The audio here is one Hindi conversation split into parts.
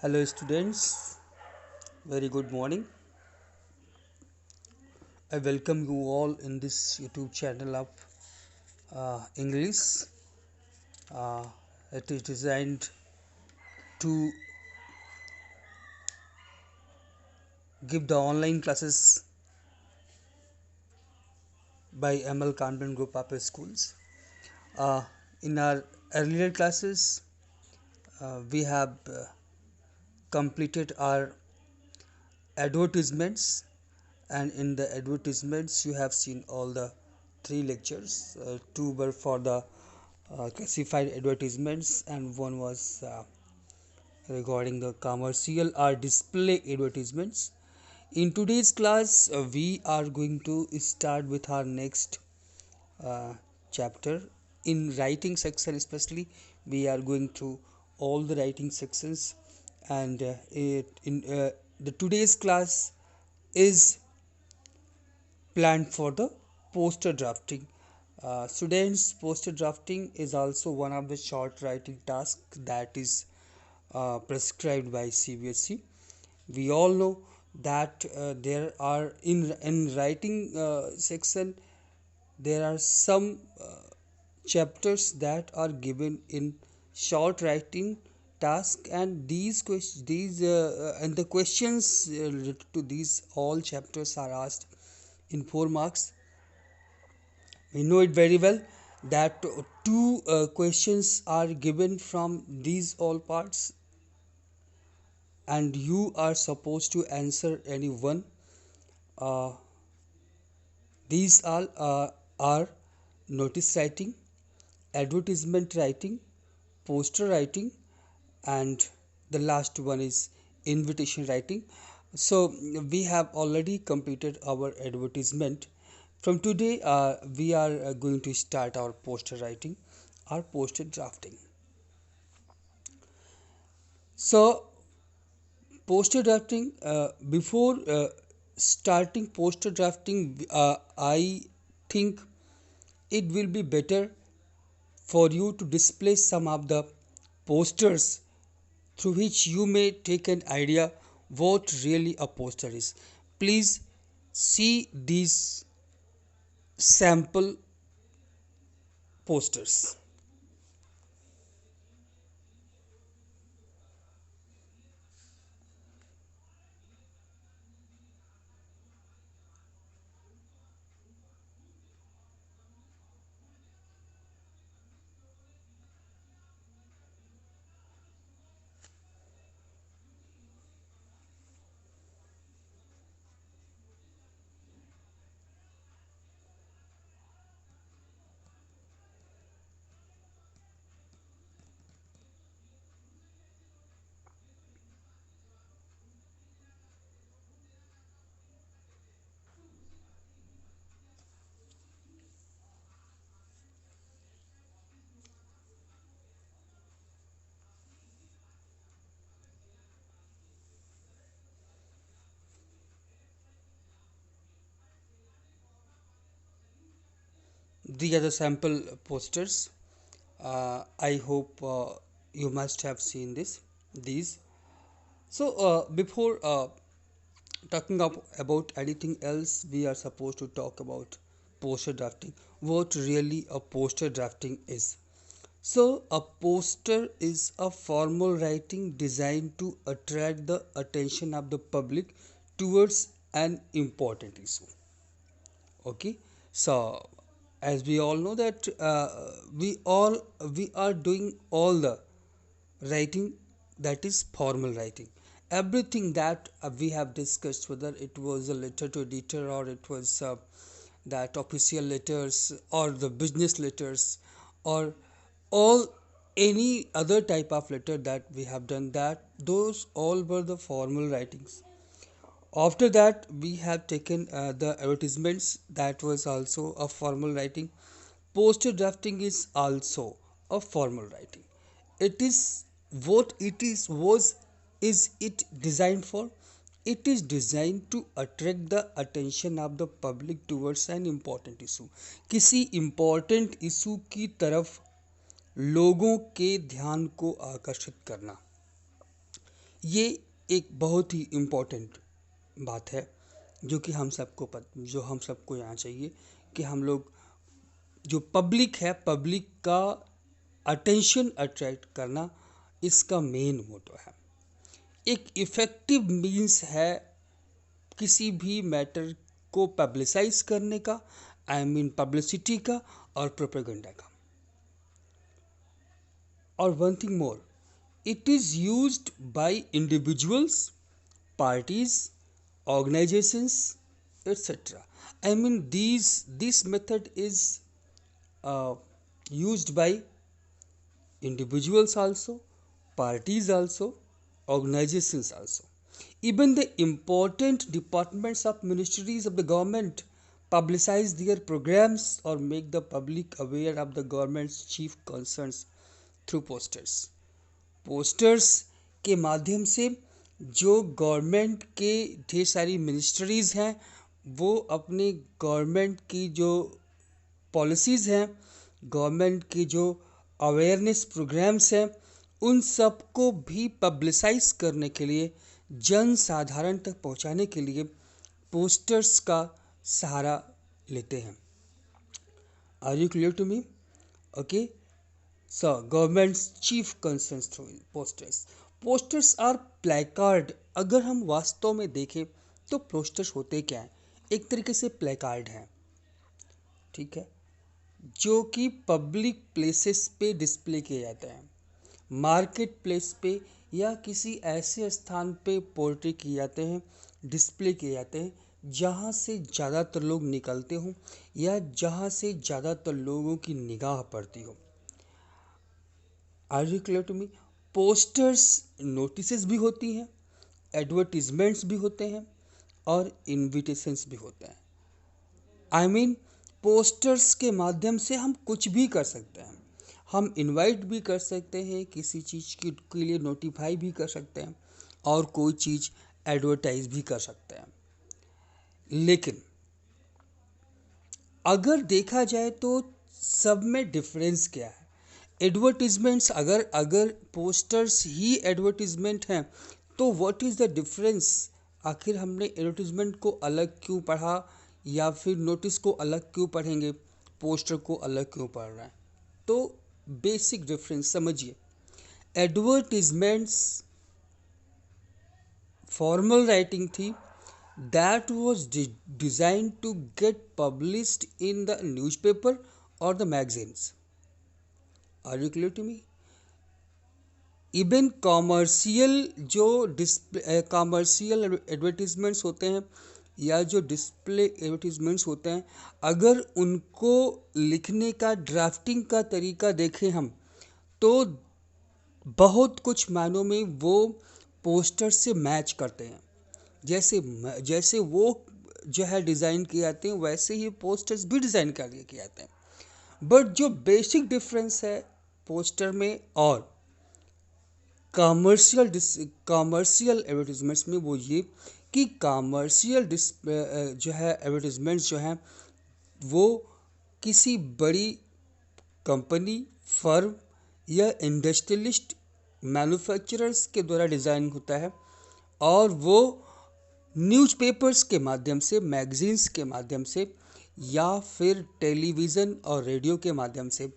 Hello, students. Very good morning. I welcome you all in this YouTube channel of English. Uh, it is designed to give the online classes by ML Convent Group of Schools. Uh, in our earlier classes, we have completed our advertisements, and in the advertisements, you have seen all the three lectures. Two were for the classified advertisements, and one was regarding the commercial or display advertisements. In today's class, we are going to start with our next uh, chapter. In writing section, especially, we are going through all the writing sections, and the today's class is planned for the poster drafting. Students, poster drafting is also one of the short writing tasks that is prescribed by CBSE. We all know that there are in writing section there are some chapters that are given in short writing task, and and the questions related to these all chapters are asked in 4 marks. We know it very well that two questions are given from these all parts, and you are supposed to answer any one. Uh, these all are notice writing, advertisement writing, poster writing, and the last one is invitation writing. So we have already completed our advertisement. From today, we are going to start our poster writing, our poster drafting. So poster drafting, before starting poster drafting, I think it will be better for you to display some of the posters through which you may take an idea what really a poster is. Please see these sample posters. These are the sample posters. I hope you must have seen these. So before talking about anything else, we are supposed to talk about poster drafting. What really a poster drafting is. So a poster is a formal writing designed to attract the attention of the public towards an important issue. Okay, so as we all know that we are doing all the writing that is formal writing. Everything that we have discussed, whether it was a letter to editor, or it was that official letters or the business letters, or all any other type of letter that we have done, that those all were the formal writings. After that, we have taken the advertisements, that was also a formal writing. Poster drafting is also a formal writing. It is what it is it designed for? It is designed to attract the attention of the public towards an important issue. किसी important issue की तरफ लोगों के ध्यान को आकर्षित करना, ये एक बहुत ही इम्पोर्टेंट बात है जो हम सबको यहाँ चाहिए कि हम लोग जो पब्लिक है, पब्लिक का अटेंशन अट्रैक्ट करना इसका मेन मोटो है। एक इफ़ेक्टिव मीन्स है किसी भी मैटर को पब्लिसाइज करने का, आई मीन पब्लिसिटी का और प्रोपेगेंडा का। और one thing more, it is used by individuals, parties, organizations, etc. I mean this method is uh, used by individuals also, parties also, organizations also. Even the important departments of ministries of the government publicize their programs or make the public aware of the government's chief concerns through posters. Posters के माध्यम से जो गवर्नमेंट के ढेर सारी मिनिस्ट्रीज हैं वो अपने गवर्नमेंट की जो पॉलिसीज़ हैं, गवर्नमेंट की जो अवेयरनेस प्रोग्राम्स हैं, उन सब को भी पब्लिसाइज करने के लिए, जन साधारण तक पहुंचाने के लिए पोस्टर्स का सहारा लेते हैं। Are you clear to me? Okay. So, government's chief concerns through posters. Posters are placard. अगर हम वास्तव में देखें तो पोस्टर्स होते क्या हैं? एक तरीके से प्लेकार्ड हैं, ठीक है, जो कि पब्लिक प्लेसेस पे डिस्प्ले किए जाते हैं, मार्केट प्लेस पे या किसी ऐसे स्थान पे पोर्ट्रे किए जाते हैं, डिस्प्ले किए जाते हैं जहाँ से ज़्यादातर लोग निकलते हों या जहाँ से ज़्यादातर लोगों की निगाह पड़ती हो। Are you clear to me? Posters notices भी होती हैं, एडवर्टीजमेंट्स भी होते हैं और इनविटेशंस भी होते हैं। आई मीन पोस्टर्स के माध्यम से हम कुछ भी कर सकते हैं। हम इनवाइट भी कर सकते हैं, किसी चीज़ के लिए नोटिफाई भी कर सकते हैं और कोई चीज़ एडवर्टाइज भी कर सकते हैं। लेकिन अगर देखा जाए तो सब में डिफरेंस क्या है? एडवर्टीजमेंट्स, अगर पोस्टर्स ही एडवर्टीजमेंट हैं तो व्हाट इज़ द डिफरेंस? आखिर हमने एडवर्टीजमेंट को अलग क्यों पढ़ा या फिर नोटिस को अलग क्यों पढ़ेंगे, पोस्टर को अलग क्यों पढ़ रहे हैं? तो बेसिक डिफरेंस समझिए। एडवर्टीजमेंट्स फॉर्मल राइटिंग थी that was designed to get published in the newspaper or the magazines. Are you clear to me? Even commercial जो कॉमर्शियल एडवर्टीजमेंट्स होते हैं या जो डिस्प्ले एडवर्टीजमेंट्स होते हैं, अगर उनको लिखने का ड्राफ्टिंग का तरीका देखें हम तो बहुत कुछ मायनों में वो पोस्टर से मैच करते हैं। जैसे जैसे वो जो है डिज़ाइन किए जाते हैं वैसे ही पोस्टर्स भी डिज़ाइन कर किए जाते हैं। बट जो बेसिक डिफरेंस है पोस्टर में और कॉमर्शियल एडवर्टीजमेंट्स में वो ये कि कॉमर्शियल जो है एडवर्टीजमेंट्स जो हैं वो किसी बड़ी कंपनी, फर्म या इंडस्ट्रियलिस्ट मैन्युफैक्चरर्स के द्वारा डिज़ाइन होता है और वो न्यूज़पेपर्स के माध्यम से, मैगजीन्स के माध्यम से या फिर टेलीविज़न और रेडियो के माध्यम से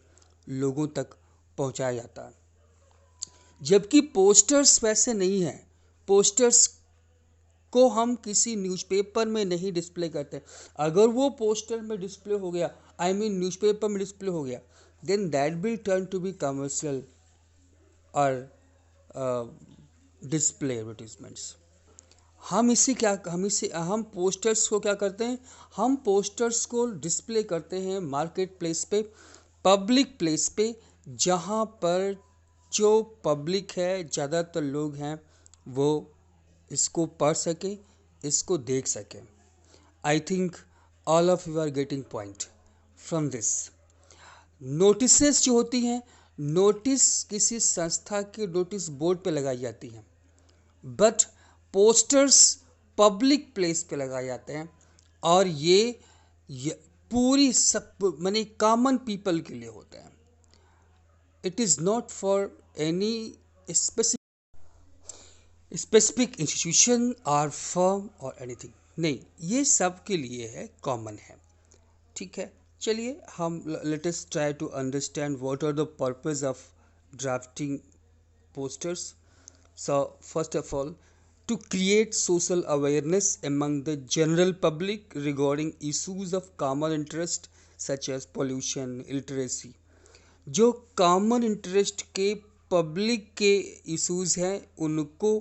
लोगों तक पहुंचाया जाता है। जबकि पोस्टर्स वैसे नहीं हैं। पोस्टर्स को हम किसी न्यूज़पेपर में नहीं डिस्प्ले करते। अगर वो पोस्टर में डिस्प्ले हो गया, आई मीन न्यूज़पेपर में डिस्प्ले हो गया, then that will turn to be commercial और डिस्प्ले एडवर्टीजमेंट्स। हम पोस्टर्स को क्या करते हैं? हम पोस्टर्स को डिस्प्ले करते हैं मार्केट प्लेस पे, पब्लिक प्लेस पे, जहाँ पर जो पब्लिक है, ज़्यादातर लोग हैं, वो इसको पढ़ सके, इसको देख सके। I think all of you are getting point from this. Notices जो होती हैं, नोटिस किसी संस्था के नोटिस बोर्ड पे लगाई जाती हैं, बट पोस्टर्स पब्लिक प्लेस पे लगाए जाते हैं और ये पूरी सब माने कॉमन पीपल के लिए होते हैं। It is not for any specific. Specific institution और फर्म और एनीथिंग नहीं, ये सब के लिए है, कॉमन है। ठीक है, चलिए हम let us try to understand what are the purpose of drafting posters. So, first of all, to create social awareness among the general public regarding issues of common interest such as pollution, illiteracy. जो कॉमन इंटरेस्ट के पब्लिक के इश्यूज हैं उनको,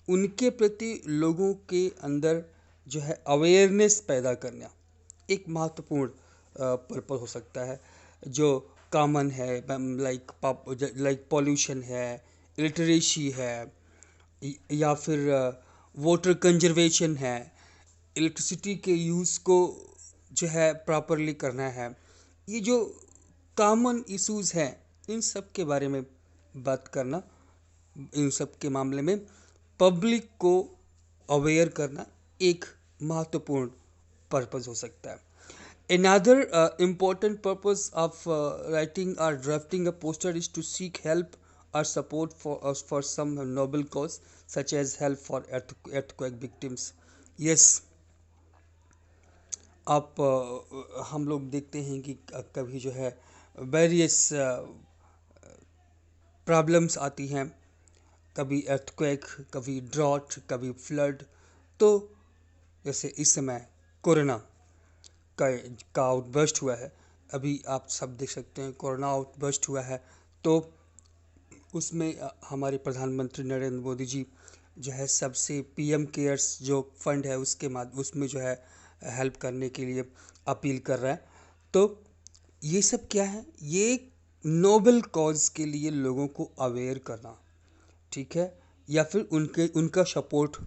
उनके प्रति लोगों के अंदर जो है अवेयरनेस पैदा करना एक महत्वपूर्ण पर्पस हो सकता है। जो कॉमन है लाइक पॉल्यूशन है, लिटरेसी है, या फिर वाटर कंजर्वेशन है, इलेक्ट्रिसिटी के यूज़ को जो है प्रॉपरली करना है। ये जो कॉमन इश्यूज़ हैं इन सब के बारे में बात करना, इन सब के मामले में पब्लिक को अवेयर करना एक महत्वपूर्ण पर्पस हो सकता है। Another important purpose of writing or drafting a poster is to seek help or support for some noble cause such as help for earthquake victims. Yes, आप हम लोग देखते हैं कि कभी जो है वेरियस प्रॉब्लम्स आती हैं, कभी अर्थक्वेक, कभी ड्रॉट, कभी फ्लड। तो जैसे इस समय कोरोना का आउटबर्स्ट हुआ है, अभी आप सब देख सकते हैं कोरोना आउटबर्स्ट हुआ है। तो उसमें हमारे प्रधानमंत्री नरेंद्र मोदी जी जो है सबसे पीएम केयर्स जो फंड है उसमें जो है हेल्प करने के लिए अपील कर रहा है। तो ये सब क्या है, ये नोबल कॉज के लिए लोगों को अवेयर करना, ठीक है, या फिर उनका सपोर्ट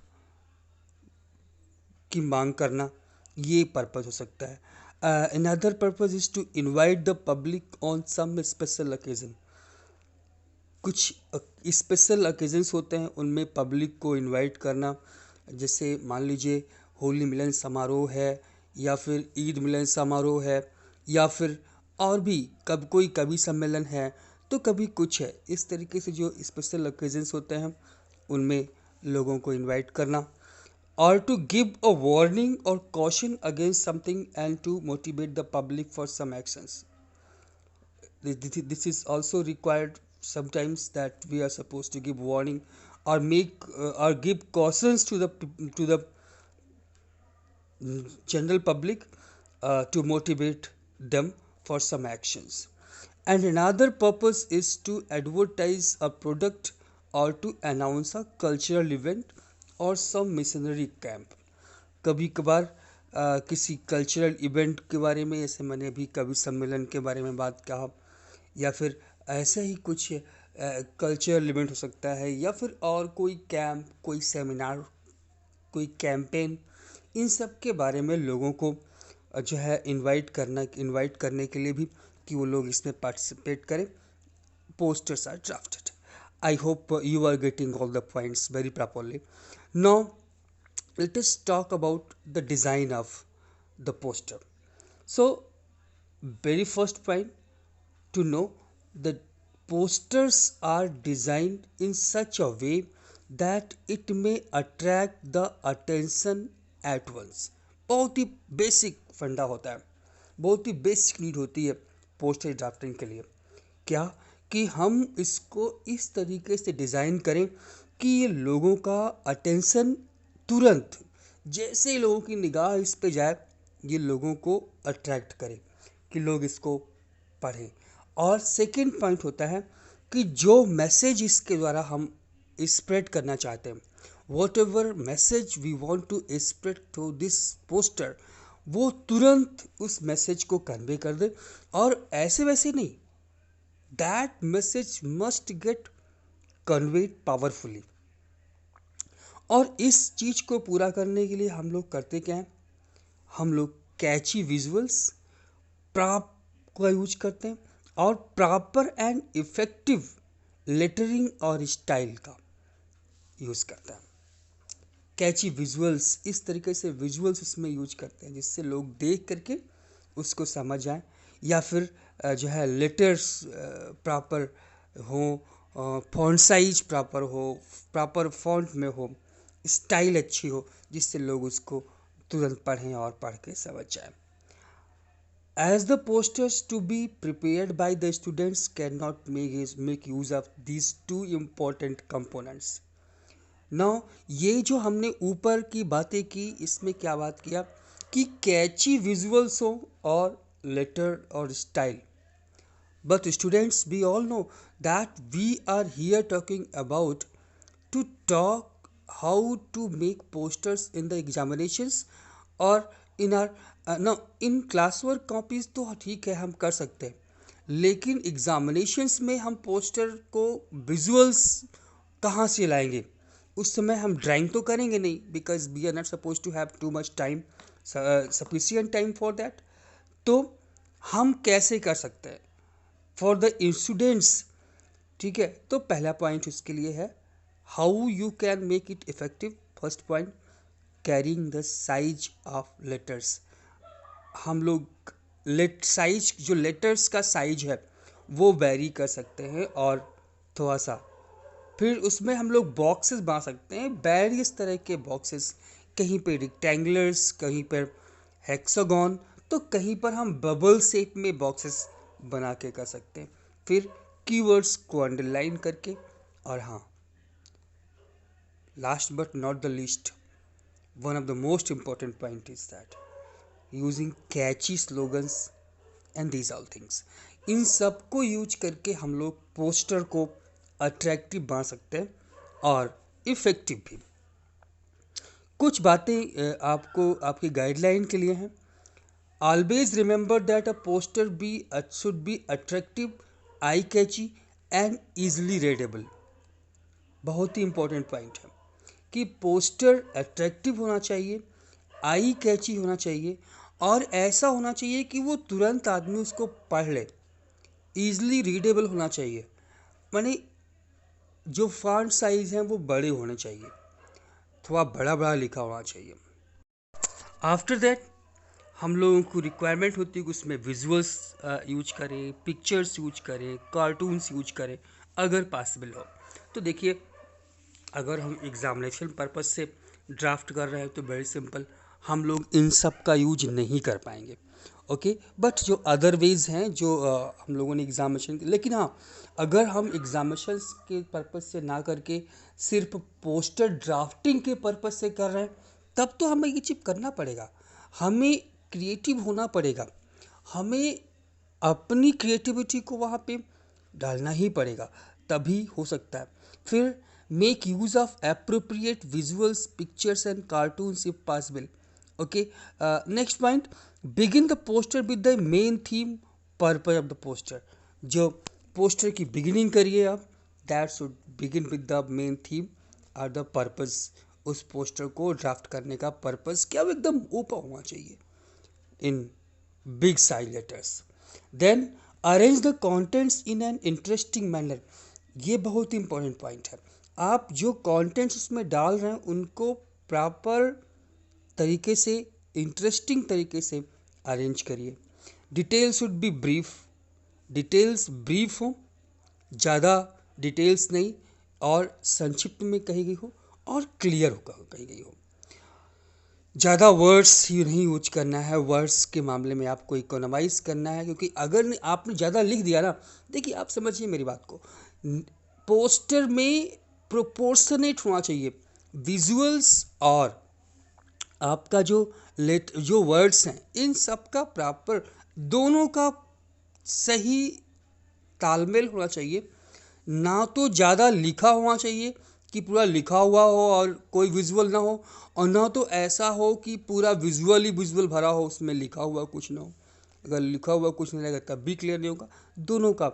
की मांग करना, ये पर्पस हो सकता है। Another purpose is to invite the public on some special occasion. कुछ स्पेशल ओकेजन्स होते हैं उनमें पब्लिक को इनवाइट करना, जैसे मान लीजिए होली मिलन समारोह है, या फिर ईद मिलन समारोह है, या फिर और भी कोई कवि सम्मेलन है, तो कभी कुछ है। इस तरीके से जो स्पेशल ओकेजन्स होते हैं उनमें लोगों को इनवाइट करना, or to give a warning or caution against something and to motivate the public for some actions. This is also required sometimes, that we are supposed to give warning or make or give cautions to the general public to motivate them for some actions. And another purpose is to advertise a product or to announce a cultural event और सम मिशनरी कैंप। कभी कभार किसी कल्चरल इवेंट के बारे में, जैसे मैंने अभी कवि सम्मेलन के बारे में बात कहा, या फिर ऐसा ही कुछ कल्चरल इवेंट हो सकता है, या फिर और कोई कैंप, कोई सेमिनार, कोई कैंपेन, इन सब के बारे में लोगों को जो है इनवाइट करने के लिए भी कि वो लोग इसमें पार्टिसिपेट करें, posters are drafted. I hope you are getting all the points very properly. Now, let us talk about the design of the poster. So, very first point to know that posters are designed in such a way that it may attract the attention at once. बहुत ही बेसिक फंडा होता है, बहुत ही बेसिक नीड होती है पोस्टर ड्राफ्टिंग के लिए। क्या कि हम इसको इस तरीके से डिज़ाइन करें कि ये लोगों का अटेंशन तुरंत, जैसे लोगों की निगाह इस पे जाए, ये लोगों को अट्रैक्ट करे कि लोग इसको पढ़ें। और सेकंड पॉइंट होता है कि जो मैसेज इसके द्वारा हम स्प्रेड करना चाहते हैं, whatever message we want to spread through this poster, वो तुरंत उस मैसेज को कन्वे कर दे, और ऐसे वैसे नहीं, that message must get conveyed powerfully। और इस चीज को पूरा करने के लिए हम लोग करते क्या हैं, हम लोग कैची विजुअल्स प्रॉप का यूज करते हैं और प्रॉपर एंड इफेक्टिव लेटरिंग और स्टाइल का यूज करते हैं। कैची विजुअल्स, इस तरीके से विजुअल्स इसमें यूज करते हैं जिससे लोग देख करके उसको समझ आए, या फिर जो है लेटर्स प्रॉपर हों, फॉन्ट साइज प्रॉपर हो, प्रॉपर फॉन्ट में हो, स्टाइल अच्छी हो, जिससे लोग उसको तुरंत पढ़ें और पढ़ के समझ जाएं. As the posters to be prepared by the students cannot make use of these two important components. Now ये जो हमने ऊपर की बातें की, इसमें क्या बात किया कि कैची विजुअल्स हो और लेटर और style. But students, we all know that we are here talking about to talk how to make posters in the examinations or in our no in classwork copies. तो ठीक है, हम कर सकते हैं, लेकिन एग्जामिनेशंस में हम पोस्टर को विजुअल्स कहाँ से लाएंगे? उस समय हम ड्राइंग तो करेंगे नहीं, because we are not suppose to have too much time, sufficient time for that. तो हम कैसे कर सकते हैं फॉर द स्टूडेंट्स? ठीक है, तो पहला पॉइंट इसके लिए है how you can make it effective. First point, carrying the size of letters. हम लोग साइज, जो लेटर्स का साइज है वो वेरी कर सकते हैं, और थोड़ा सा फिर उसमें हम लोग बॉक्सेस बना सकते हैं, वेरियस तरह के बॉक्सेस. कहीं पे रेक्टेंगुलर्स, कहीं पर हेक्सागन, तो कहीं पर हम बबल शेप में बॉक्सेस बना के कर सकते हैं. फिर कीवर्ड्स को अंडरलाइन करके. और हाँ, last but not the least, one of the most important point is that using catchy slogans and these all things. इन सब को यूज करके हम लोग पोस्टर को अट्रैक्टिव बना सकते हैं और इफेक्टिव भी. कुछ बातें आपको आपकी गाइडलाइन के लिए हैं. Always remember that a poster should be attractive, eye catchy and easily readable. बहुत ही इंपॉर्टेंट पॉइंट है कि पोस्टर अट्रैक्टिव होना चाहिए, आई कैची होना चाहिए, और ऐसा होना चाहिए कि वो तुरंत आदमी उसको पढ़ ले. ईजली रीडेबल होना चाहिए, माने जो फॉन्ट साइज हैं वो बड़े होने चाहिए, थोड़ा बड़ा बड़ा लिखा होना चाहिए. आफ्टर दैट हम लोगों को रिक्वायरमेंट होती है कि उसमें विजुअल्स यूज करें, पिक्चर्स यूज करें, कार्टून्स यूज करें अगर पॉसिबल हो. तो देखिए, अगर हम एग्जामिनेशन पर्पज से ड्राफ्ट कर रहे हैं तो वेरी सिंपल, हम लोग इन सब का यूज नहीं कर पाएंगे. ओके, बट जो अदर वेज हैं जो हम लोगों ने एग्जामिनेशन, लेकिन हाँ, अगर हम एग्जामिनेशन के पर्पज से ना करके सिर्फ पोस्टर ड्राफ्टिंग के पर्पज से कर रहे हैं, तब तो हमें ये चीज करना पड़ेगा. हमें क्रिएटिव होना पड़ेगा, हमें अपनी क्रिएटिविटी को वहाँ पे डालना ही पड़ेगा, तभी हो सकता है. फिर make use of appropriate visuals, pictures and cartoons if possible. Okay, next point, begin the poster with the main theme, purpose of the poster. जो पोस्टर की बिगिनिंग करिए आप, that should begin with the main theme और द पर्पज. उस पोस्टर को ड्राफ्ट करने का पर्पज क्या, वो एकदम ऊपर होना चाहिए in big size letters. Then arrange the contents in an interesting manner. ये बहुत ही इंपॉर्टेंट पॉइंट है. आप जो कंटेंट्स उसमें डाल रहे हैं उनको प्रॉपर तरीके से, इंटरेस्टिंग तरीके से अरेंज करिए. Details should be brief. Details brief हो, ज़्यादा डिटेल्स नहीं, और संक्षिप्त में कही गई हो और क्लियर होकर कही गई हो. ज़्यादा वर्ड्स ही नहीं यूज करना है. वर्ड्स के मामले में आपको इकोनॉमाइज करना है, क्योंकि अगर आपने ज़्यादा लिख दिया ना, देखिए आप समझिए मेरी बात को, पोस्टर में प्रोपोर्शनेट होना चाहिए विजुअल्स और आपका जो वर्ड्स हैं, इन सब का प्रॉपर, दोनों का सही तालमेल होना चाहिए. ना तो ज़्यादा लिखा होना चाहिए कि पूरा लिखा हुआ हो और कोई विजुअल ना हो, और ना तो ऐसा हो कि पूरा विजुअल ही विजुअल भरा हो, उसमें लिखा हुआ कुछ ना हो. अगर लिखा हुआ कुछ नहीं रहेगा तब भी क्लियर नहीं होगा. दोनों का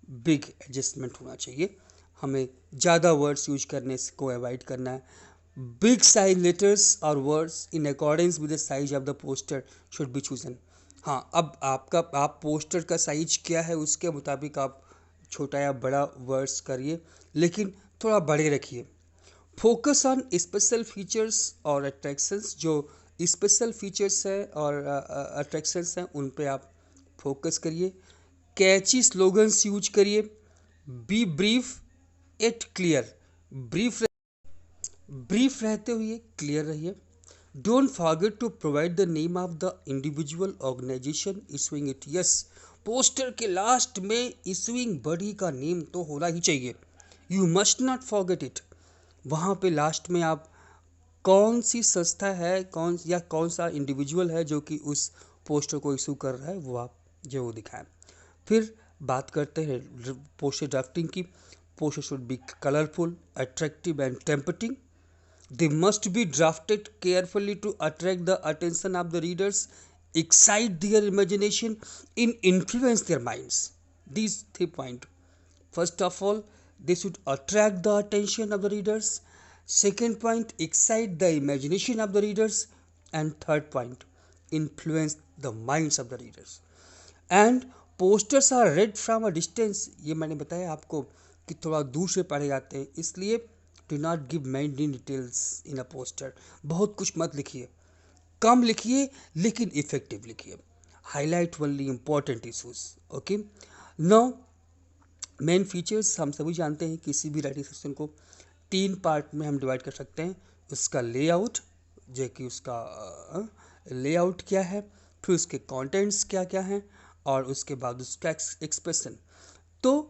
बिग एडजस्टमेंट होना चाहिए. हमें ज़्यादा वर्ड्स यूज करने को अवॉइड करना है. बिग साइज लेटर्स और words in accordance with the size of the poster should be chosen. हाँ, अब आप पोस्टर का साइज क्या है उसके मुताबिक आप छोटा या बड़ा वर्ड्स करिए, लेकिन थोड़ा बड़े रखिए. फोकस ऑन स्पेशल फीचर्स और अट्रैक्शंस. जो स्पेशल फीचर्स हैं और अट्रैक्शंस हैं उन पे आप फोकस करिए. कैची स्लोगन्स यूज करिए. Be brief and clear, brief brief रहते हुए क्लियर रहिए। Don't forget to provide the name of the individual organisation issuing it. Yes, poster के लास्ट में इशूइंग बॉडी का नेम तो होना ही चाहिए, you must not forget it. वहाँ पे लास्ट में आप कौन सी संस्था है, कौन सा इंडिविजुअल है जो कि उस पोस्टर को इशू कर रहा है, वो आप जरूर दिखाएं। फिर बात करते हैं पोस्टर ड्राफ्टिंग की। Poster should be colourful, attractive and tempting. They must be drafted carefully to attract the attention of the readers, excite their imagination, and influence their minds. These 3 points. First of all, they should attract the attention of the readers. Second point, excite the imagination of the readers. And third point, influence the minds of the readers. And posters are read from a distance. ये मैंने बताया आपको कि थोड़ा दूर से पढ़े जाते हैं, इसलिए do not give many details in a poster. बहुत कुछ मत लिखिए, कम लिखिए लेकिन इफेक्टिव लिखिए। Highlight only important issues. Okay, now main features हम सभी जानते हैं, किसी भी राइटिंग सेक्शन को 3 पार्ट में हम डिवाइड कर सकते हैं। उसका लेआउट, जो कि उसका लेआउट क्या है, फिर उसके कंटेंट्स क्या क्या हैं, और उसके बाद उसका एक्सप्रेशन। तो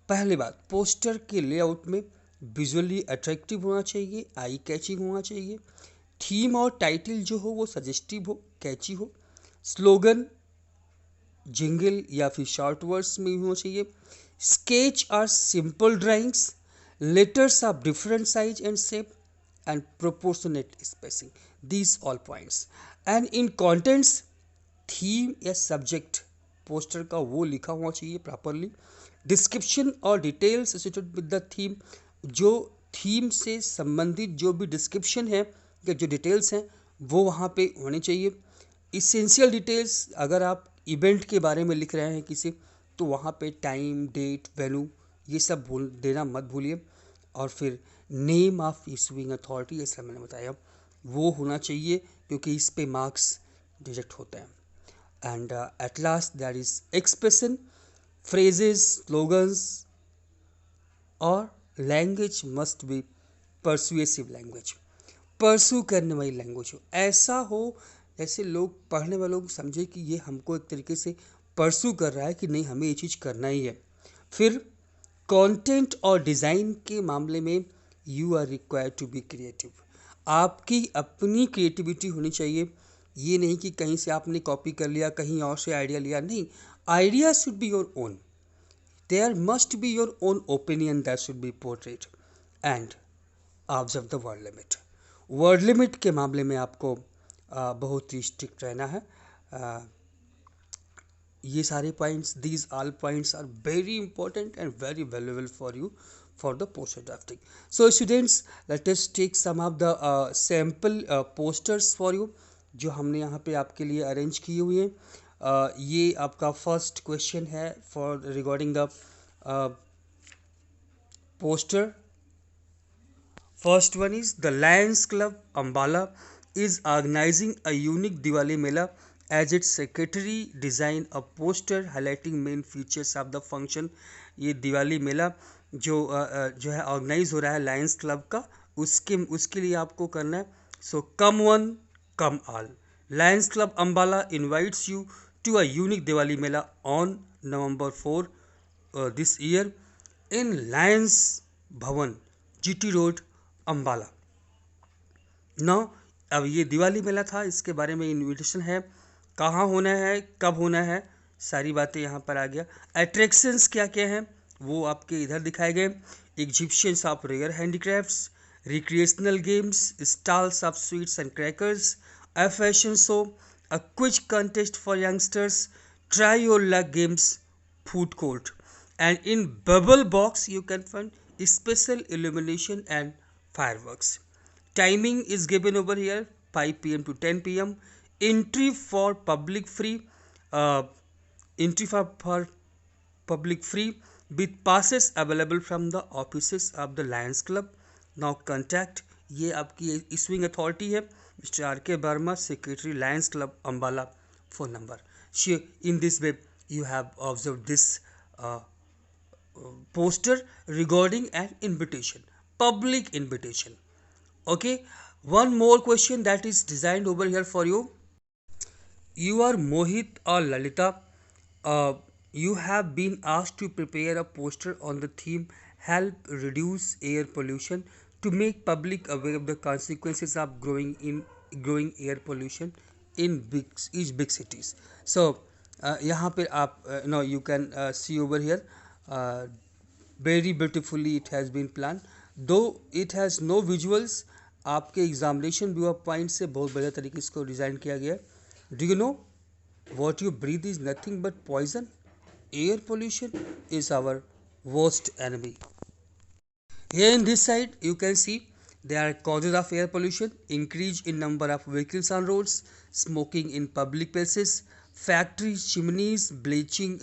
पहली बात, पोस्टर के लेआउट में विजुअली अट्रैक्टिव होना चाहिए, आई कैचिंग होना चाहिए। थीम और टाइटल जो हो वो सजेस्टिव हो, कैची हो। स्लोगन, जिंगल या फिर शॉर्ट वर्ड्स में होना चाहिए। स्केच और simple drawings, letters of different size and shape, and proportionate spacing. These all points. And in contents, theme या subject पोस्टर का वो लिखा होना चाहिए प्रॉपरली। डिस्क्रिप्शन और details associated with the theme, जो थीम से संबंधित जो भी डिस्क्रिप्शन है या जो डिटेल्स हैं वो वहाँ पे होने चाहिए। इसेंशियल डिटेल्स, अगर आप इवेंट के बारे में लिख रहे हैं किसी, तो वहाँ पे टाइम, डेट, वेन्यू ये सब देना मत भूलिए। और फिर नेम ऑफ इशूइंग अथॉरिटी, जैसा मैंने बताया, वो होना चाहिए क्योंकि इस पे मार्क्स डिडक्ट होते हैं। And at last there is expression, phrases, slogans, और language must be persuasive language, persuade करने वाली लैंग्वेज हो। ऐसा हो जैसे लोग, पढ़ने वाले लोग समझे कि ये हमको एक तरीके से परसू कर रहा है कि नहीं, हमें ये चीज़ करना ही है। फिर कंटेंट और डिज़ाइन के मामले में you are required to be creative. आपकी अपनी क्रिएटिविटी होनी चाहिए, ये नहीं कि कहीं से आपने कॉपी कर लिया, कहीं और से आइडिया लिया, नहीं। Idea should be your own, there must be your own opinion that should be portrait. And observe the word limit. Word limit के मामले में आपको बहुत ही स्ट्रिक्ट रहना है। ये सारे points, these all points are very important and very valuable for you for the poster drafting. So students, let us take some of the sample posters for you, जो हमने यहाँ पे आपके लिए अरेंज किए हुए हैं। ये आपका फर्स्ट क्वेश्चन है for regarding the poster. First one is the Lions Club Ambala is organizing a unique Diwali Mela. As its secretary design a poster highlighting main features of the function. ये दिवाली मेला जो है ऑर्गेनाइज हो रहा है लायंस क्लब का, उसके लिए आपको करना है। So come one come all, Lions Club Ambala invites you to a unique Diwali mela on November 4 this year in Lions Bhavan, GT road, Ambala. Now, अब ये दिवाली मेला था, इसके बारे में इन्विटेशन है, कहाँ होना है, कब होना है, सारी बातें यहाँ पर आ गया। अट्रैक्शंस क्या क्या हैं वो आपके इधर दिखाए गए। Exhibitions of rare handicrafts, recreational games, stalls of sweets and crackers, a fashion show, a quiz contest for youngsters, try your luck games, food court, and in bubble box you can find special illumination and fireworks. Timing is given over here 5 p.m. to 10 p.m. Entry for public free, uh, entry for public free with passes available from the offices of the Lions Club. Now contact, ये आपकी issuing authority है, Mr. R.K. Verma, Secretary, Lions Club, Ambala. Phone number. In this way you have observed this poster regarding an invitation, public invitation. Okay, one more question that is designed over here for you. You are Mohit or Lalita. Uh, you have been asked to prepare a poster on the theme Help Reduce Air Pollution to make public aware of the consequences of growing air pollution in each big cities. So यहाँ पे आप you can see over here, uh, very beautifully it has been planned, though it has no visuals. आपके एग्जामिनेशन व्यू पॉइंट से बहुत बढ़िया तरीके से इसको डिज़ाइन किया गया है. Do you know what you breathe is nothing but poison? Air pollution is our worst enemy. Here in this side you can see there are causes of air pollution: increase in number of vehicles on roads, smoking in public places, factory chimneys belching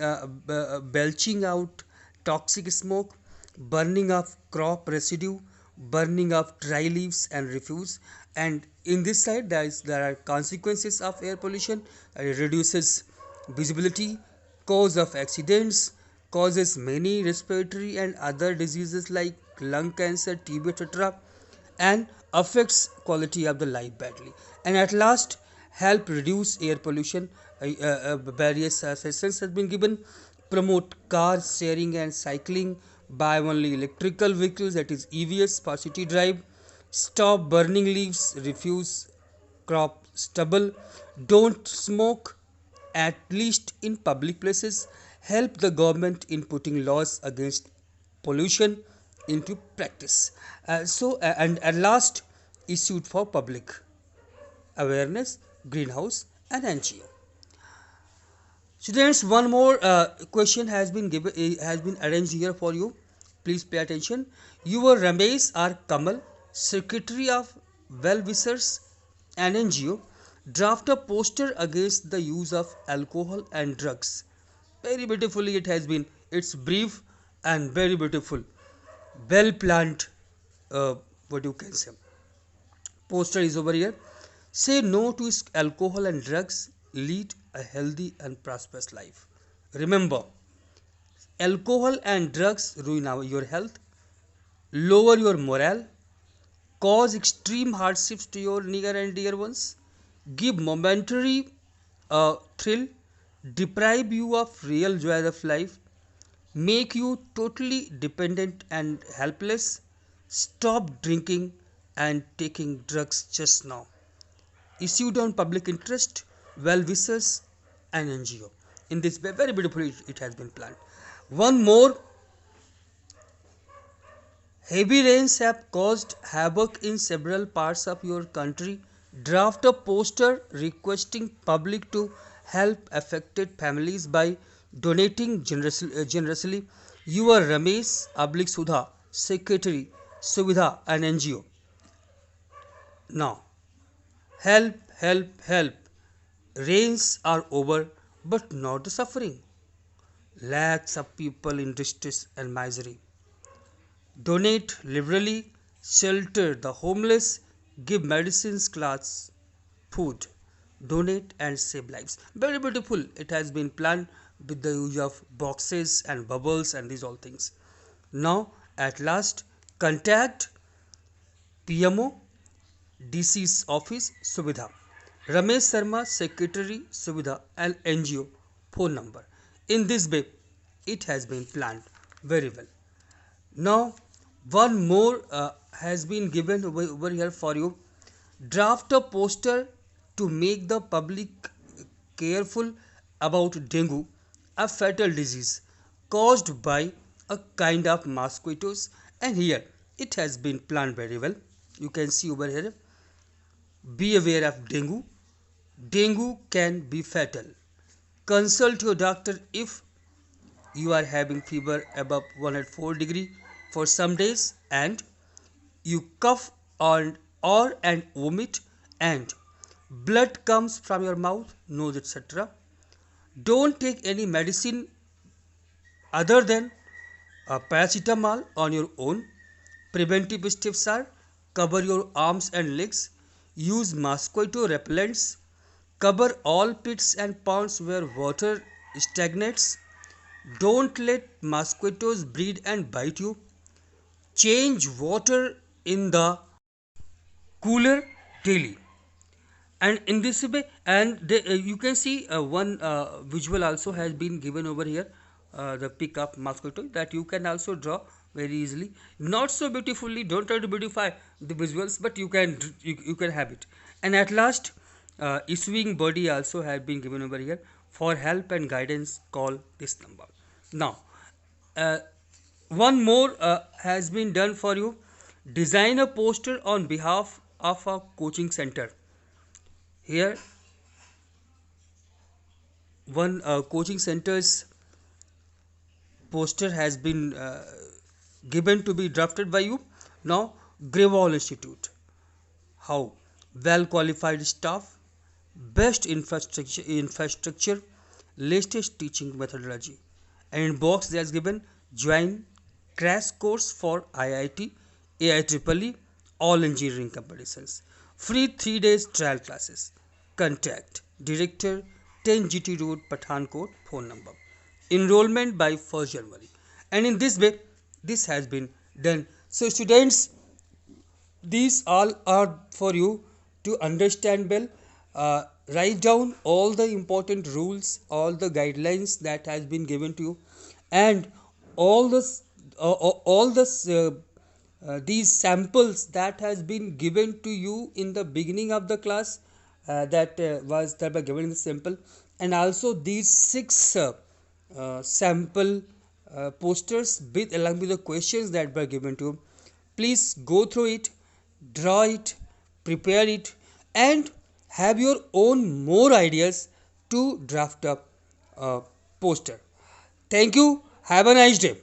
out toxic smoke, burning of crop residue, burning of dry leaves and refuse. And in this side there are consequences of air pollution. It reduces visibility, cause of accidents, causes many respiratory and other diseases like lung cancer, TB, etc., and affects quality of the life badly. And at last, help reduce air pollution. Various suggestions have been given: promote car sharing and cycling, buy only electrical vehicles, that is EVs for city drive, stop burning leaves, refuse crop stubble, don't smoke at least in public places, help the government in putting laws against pollution into practice. And at last, issued for public awareness, greenhouse and NGO. Students, one more question has been arranged here for you. Please pay attention. You are Ramesh or Kamal, Secretary of Well-Wishers and NGO, draft a poster against the use of alcohol and drugs. Very beautifully it has been. It's brief and very beautiful. Well planned. What you can say. Poster is over here. Say no to alcohol and drugs. Lead a healthy and prosperous life. Remember, alcohol and drugs ruin your health, lower your morale, cause extreme hardships to your near and dear ones, give momentary thrill, deprive you of real joy of life, make you totally dependent and helpless. Stop drinking and taking drugs just now. Issued on public interest, well-wishers and NGO. In this way, very beautifully it has been planned. One more: heavy rains have caused havoc in several parts of your country. Draft a poster requesting public to help affected families by donating generously. You are Ramesh / Sudha, Secretary, Suvidha and NGO. Now, help, help, help. Rains are over, but not the suffering. Lakhs of people in distress and misery. Donate liberally, shelter the homeless, give medicines, clothes, food. Donate and save lives. Very beautiful. It has been planned with the use of boxes and bubbles and these all things. Now, at last, contact PMO, DC's office, Suvidha. Ramesh Sharma, Secretary, Suvidha and NGO, phone number. In this way, it has been planned very well. Now, one more has been given over here for you. Draft a poster to make the public careful about dengue, a fatal disease caused by a kind of mosquitoes. And here it has been planned very well. You can see over here. Be aware of dengue. Dengue can be fatal. Consult your doctor if you are having fever above 104 degree for some days and you cough and vomit and blood comes from your mouth, nose, etc. Don't take any medicine other than paracetamol on your own. Preventive steps are: cover your arms and legs, use mosquito repellents, cover all pits and ponds where water stagnates, Don't let mosquitoes breed and bite you. Change water in the cooler daily. And in this way, and you can see one visual also has been given over here, the pick up mosquito, that you can also draw very easily, not so beautifully. Don't try to beautify the visuals, but you can have it. And at last, issuing body also has been given over here. For help and guidance, call this number. Now, uh, one more has been done for you. Design a poster on behalf of a coaching center. Here, one coaching center's poster has been given to be drafted by you. Now, Grewal Institute. How? Well qualified staff, best infrastructure, latest teaching methodology. And in box there's given join crash course for IIT, AIEEE, all engineering competitions. Free 3 days trial classes. Contact Director, 10 GT Road, Pathankot, phone number. Enrollment by 1st January. And in this way, this has been done. So students, these all are for you to understand well. Write down all the important rules, all the guidelines that has been given to you, and all this, all this, these samples that has been given to you in the beginning of the class, that were given in the sample, and also these six sample posters with along with the questions that were given to you. Please go through it, draw it, prepare it, and have your own more ideas to draft up a poster. Thank you. Have a nice day.